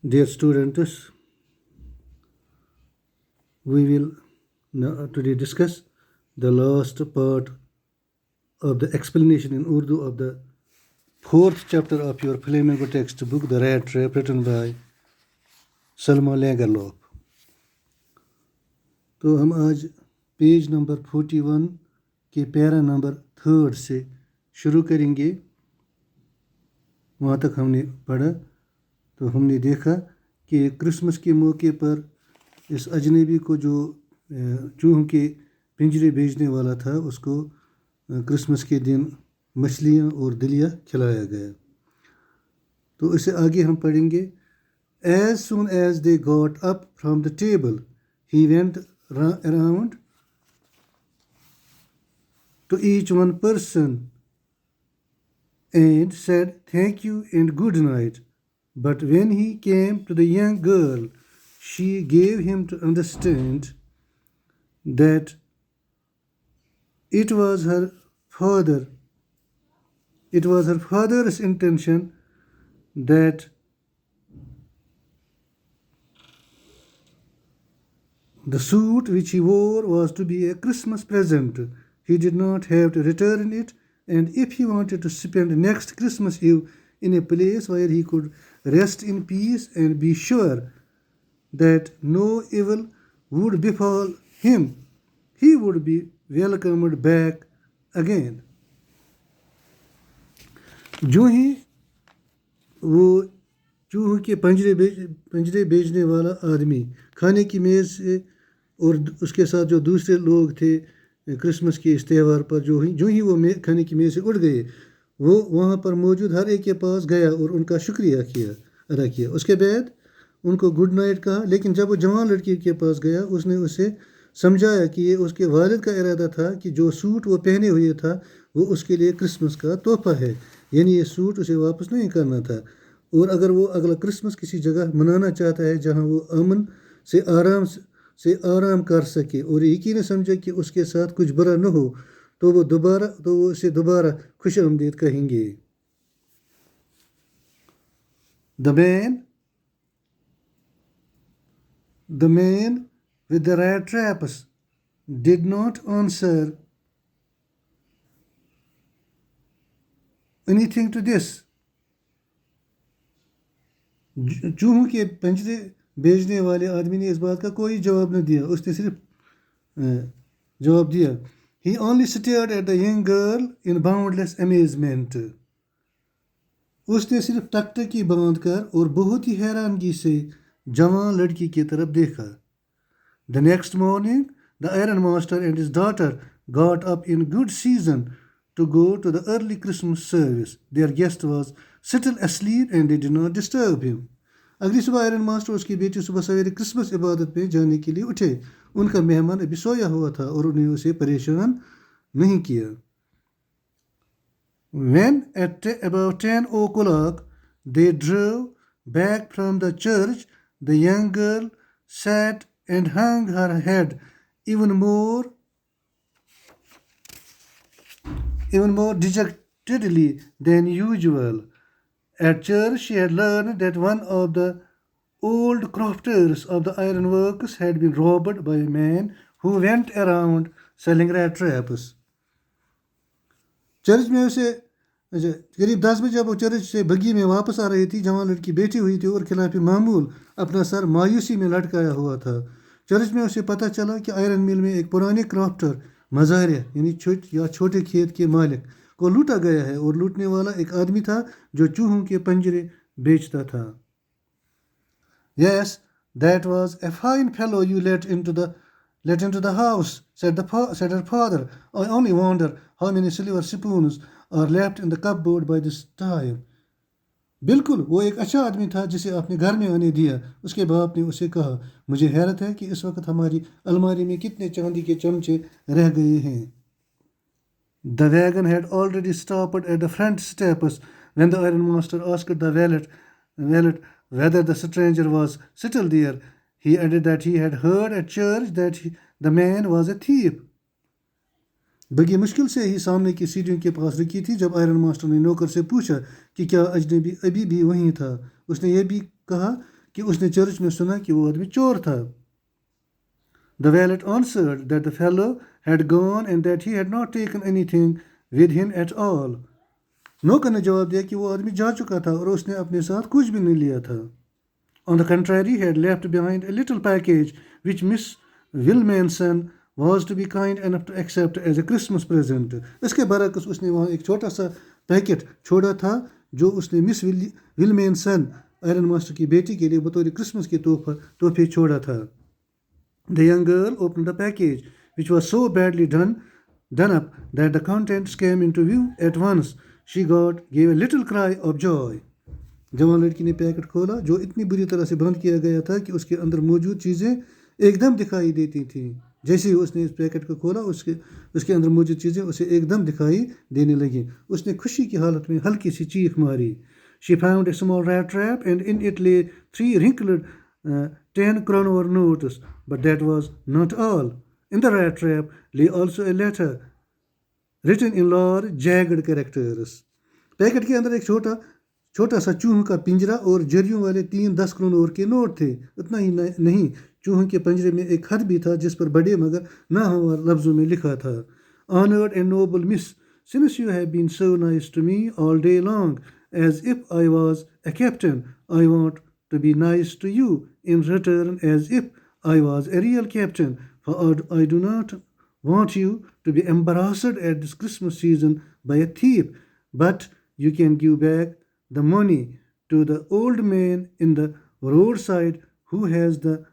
Dear students, we will now today discuss the last part of the explanation in Urdu of the fourth chapter of your Flamingo textbook, The Rat Trap, written by Salma Lagerlof. तो हम आज page number 41 के para number 3 से शुरू करेंगे। वहाँ तक हमने पढ़ा तो हमने देखा कि क्रिसमस के मौके पर इस अजनबी को जो चूहों के पिंजरे भेजने वाला था उसको क्रिसमस के दिन मछलियाँ और दलिया खिलाया गया। तो इससे आगे हम पढ़ेंगे। As soon as they got up from the table, he went around to each one person and said, "Thank you and good night." But when he came to the young girl, she gave him to understand that it was her father's intention that the suit which he wore was to be a Christmas present. He did not have to return it, and if he wanted to spend next Christmas Eve in a place where he could rest in peace and be sure that no evil would befall him, he would be welcomed back again. जो ही वो चूहों के पंजरे बेचने वाला आदमी खाने की मेज़ से और उसके साथ जो दूसरे लोग थे क्रिसमस के इस त्यौहार पर जो ही वो खाने की मेज़ से उठ गए, वो वहाँ पर मौजूद हर एक के पास गया और उनका शुक्रिया अदा किया। उसके बाद उनको गुड नाइट कहा। लेकिन जब वो जवान लड़की के पास गया, उसने उसे समझाया कि ये उसके वालिद का इरादा था कि जो सूट वो पहने हुए था वो उसके लिए क्रिसमस का तोहफा है, यानी ये सूट उसे वापस नहीं करना था। और अगर वो अगला क्रिसमस किसी जगह मनाना चाहता है जहाँ वो अमन से आराम कर सके और यकीन समझे कि उसके साथ कुछ बुरा न हो, तो वो उसे दोबारा खुश आमदीद कहेंगे। The man with the rat traps did not answer anything to this. चूहों के पंजरे बेचने वाले आदमी ने इस बात का कोई जवाब न दिया। उसने सिर्फ जवाब दिया, He only stared at the young girl in boundless amazement. उसने सिर्फ टकटकी बांध कर और बहुत ही हैरानगी से जवान लड़की की तरफ देखा। The next morning, the ironmaster and his daughter got up in good season to go to the early Christmas service. Their guest was still asleep and they did not disturb him. अगली सुबह iron master और उसकी बेटी सुबह सवेरे Christmas इबादत में जाने के लिए उठे। उनका मेहमान अभी सोया हुआ था और उन्हें उसे परेशान नहीं किया। When at about 10 o'clock they drove back from the church, the young girl sat and hung her head even more dejectedly than usual. At church, she had learned that one of the old crofters of the ironworks had been robbed by a man who went around selling rat traps. Church में उसे करीब 10 बजे जब वो church से बग्गी में वापस आ रही थी, जवान लड़की बैठी हुई थी और खिलाफ मामूल अपना सर मायूसी में लटकाया हुआ था। चर्च में उसे पता चला कि आयरन मिल में एक पुराने क्राफ्टर मज़ारिया यानी छोटे खेत के मालिक को लूटा गया है और लूटने वाला एक आदमी था जो चूहों के पंजरे बेचता था। Yes, that was a fine fellow you let into the house, said her father. I only wonder how many silver spoons are left in the cupboard by this time. बिल्कुल, वो एक अच्छा आदमी था जिसे आपने घर में आने दिया। उसके बाप ने उसे कहा, मुझे हैरत है कि इस वक्त हमारी अलमारी में कितने चांदी के चमचे रह गए हैं। The wagon had already stopped at the front steps when the ironmaster asked the valet whether the stranger was still there. He added that he had heard at church that the man was a thief. बगी मुश्किल से ही सामने की सीढ़ियों के पास रुकी थी जब आयरन मास्टर ने नौकर से पूछा कि क्या अजनबी अभी भी वहीं था। उसने यह भी कहा कि उसने चर्च में सुना कि वो आदमी चोर था. The valet answered that the fellow had gone and that he had not taken anything with him at all. नौकर ने जवाब दिया कि वो आदमी जा चुका था और उसने अपने साथ कुछ भी नहीं लिया था. On the contrary, he had left behind a little package which Miss Williamson was to be kind enough to accept as a Christmas present. इसके बरक्स उसने वहाँ एक छोटा सा पैकेट छोड़ा था जो उसने मिस विल्मेंसन आयरन मास्टर की बेटी के लिए बतौर क्रिसमस के तोहफे छोड़ा था. The young girl opened the package, which was so badly done up that the contents came into view at once. She gave a little cry of joy. जवान लड़की ने पैकेट खोला जो इतनी बुरी तरह से बंद किया गया था कि उसके अंदर मौजूद चीज़ें एकदम दिखाई देती थीं. जैसे ही उसने इस पैकेट को खोला उसके अंदर मौजूद चीज़ें उसे एकदम दिखाई देने लगी. उसने खुशी की हालत में हल्की सी चीख मारी. She found a small rat trap and in it lay 3 wrinkled 10-kroner notes, but that was not all. In the rat trap lay also a letter written in large jagged characters. Packet के अंदर एक छोटा सा चूहों का पिंजरा और जरियों वाले 3 10 के नोट थे. उतना ही नहीं, चूहों के पिंजरे में एक खत भी था जिस पर बड़े मगर नाहमवार लफ्ज़ों में लिखा था. Honored and noble miss, since you have been so nice to me all day long, as if I was a captain, I want to be nice to you in return as if I was a real captain, for I do not want you to be embarrassed at this Christmas season by a thief, but you can give back the money to the old man in the roadside who has the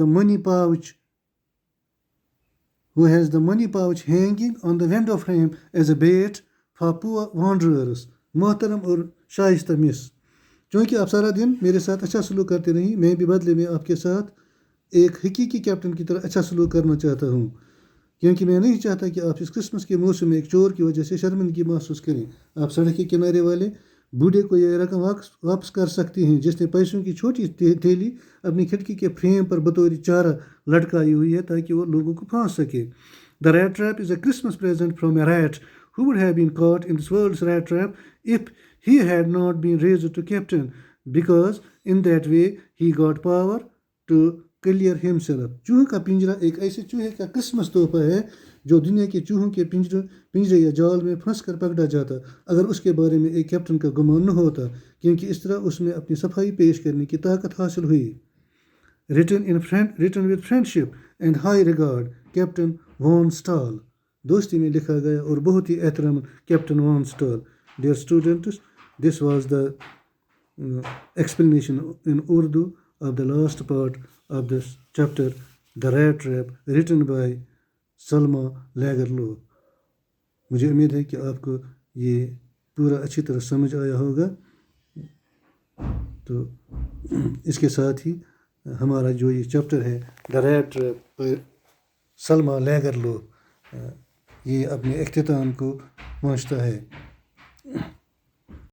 money pouch hanging on the window frame as a bait for poor wanderers. मोहतरम और Shaista miss, क्योंकि आप सारा दिन मेरे साथ अच्छा सलूक करते रही, मैं भी बदले में आपके साथ एक हकीकी कैप्टन की तरह अच्छा सलूक करना चाहता हूँ, क्योंकि मैं नहीं चाहता कि आप इस क्रिसमस के मौसम में एक चोर की वजह से शर्मिंदगी महसूस करें. आप सड़क के किनारे वाले बूढ़े को यह रकम वापस कर सकती हैं जिसने पैसों की छोटी थैली अपनी खिड़की के फ्रेम पर बतौर चारा लटकाई हुई है ताकि वो लोगों को फांस सके. The rat trap is a Christmas present from a rat who would have been caught in this world's rat trap if he had not been raised to captain, because in that way he got power to clear himself. चूहों का पिंजरा एक ऐसे चूहे का Christmas तोहफा है जो दुनिया के चूहों के पिंजरे या जाल में फंस कर पकड़ा जाता अगर उसके बारे में एक कैप्टन का गुमान न होता, क्योंकि इस तरह उसमें अपनी सफाई पेश करने की ताकत हासिल हुई. Written with friendship and high regard, Captain Von Stahl. दोस्ती में लिखा गया और बहुत ही एहतराम captain Von Stall. Dear students, this was the explanation in Urdu of the last part of this chapter, The Rat Trap, written by Selma Lagerlöf. मुझे उम्मीद है कि आपको ये पूरा अच्छी तरह समझ आया होगा. तो इसके साथ ही हमारा जो ये चैप्टर है द रैट ट्रैप सलमा लैगरलो ये अपने इख्तिताम को पहुंचता है.